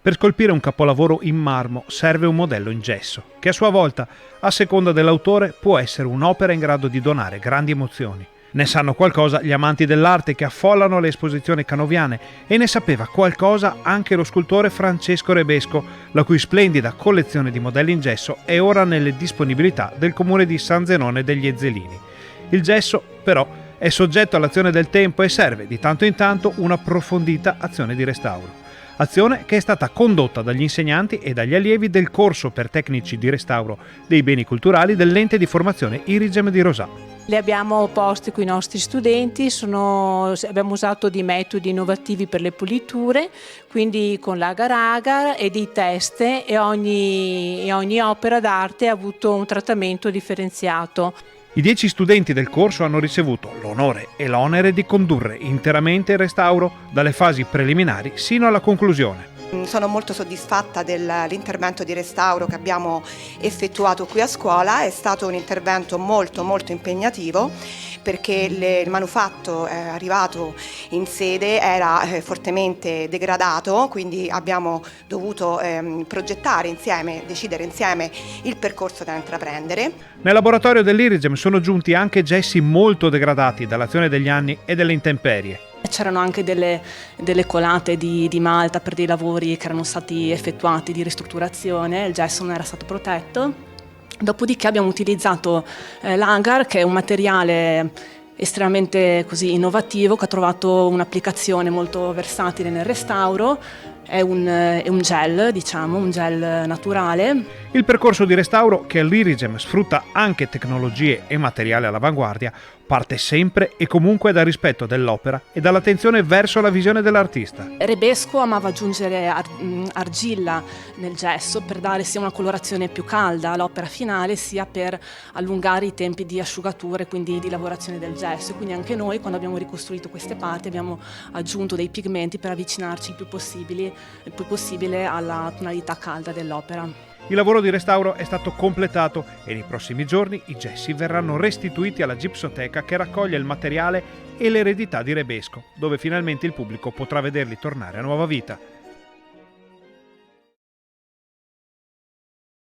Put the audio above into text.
Per scolpire un capolavoro in marmo serve un modello in gesso, che a sua volta, a seconda dell'autore, può essere un'opera in grado di donare grandi emozioni. Ne sanno qualcosa gli amanti dell'arte che affollano le esposizioni canoviane e ne sapeva qualcosa anche lo scultore Francesco Rebesco, la cui splendida collezione di modelli in gesso è ora nelle disponibilità del comune di San Zenone degli Ezzelini. Il gesso, però, è soggetto all'azione del tempo e serve di tanto in tanto un'approfondita azione di restauro. Azione che è stata condotta dagli insegnanti e dagli allievi del corso per tecnici di restauro dei beni culturali dell'ente di formazione Irigem di Rosà. Le abbiamo poste con i nostri studenti, abbiamo usato dei metodi innovativi per le puliture, quindi con l'agar-agar e dei test e ogni opera d'arte ha avuto un trattamento differenziato. I 10 studenti del corso hanno ricevuto l'onore e l'onere di condurre interamente il restauro dalle fasi preliminari sino alla conclusione. Sono molto soddisfatta dell'intervento di restauro che abbiamo effettuato qui a scuola. È stato un intervento molto impegnativo perché il manufatto arrivato in sede era fortemente degradato, quindi abbiamo dovuto progettare insieme, decidere insieme il percorso da intraprendere. Nel laboratorio dell'Irigem sono giunti anche gessi molto degradati dall'azione degli anni e delle intemperie. C'erano anche delle colate di malta per dei lavori che erano stati effettuati di ristrutturazione, il gesso non era stato protetto. Dopodiché abbiamo utilizzato l'agar, che è un materiale estremamente innovativo, che ha trovato un'applicazione molto versatile nel restauro. È un gel, un gel naturale. Il percorso di restauro, che all'Irigem sfrutta anche tecnologie e materiali all'avanguardia, parte sempre e comunque dal rispetto dell'opera e dall'attenzione verso la visione dell'artista. Rebesco amava aggiungere argilla nel gesso per dare sia una colorazione più calda all'opera finale, sia per allungare i tempi di asciugatura e quindi di lavorazione del gesso. Quindi anche noi, quando abbiamo ricostruito queste parti, abbiamo aggiunto dei pigmenti per avvicinarci il più possibile alla tonalità calda dell'opera. Il lavoro di restauro è stato completato e nei prossimi giorni i gessi verranno restituiti alla gipsoteca, che raccoglie il materiale e l'eredità di Rebesco, dove finalmente il pubblico potrà vederli tornare a nuova vita.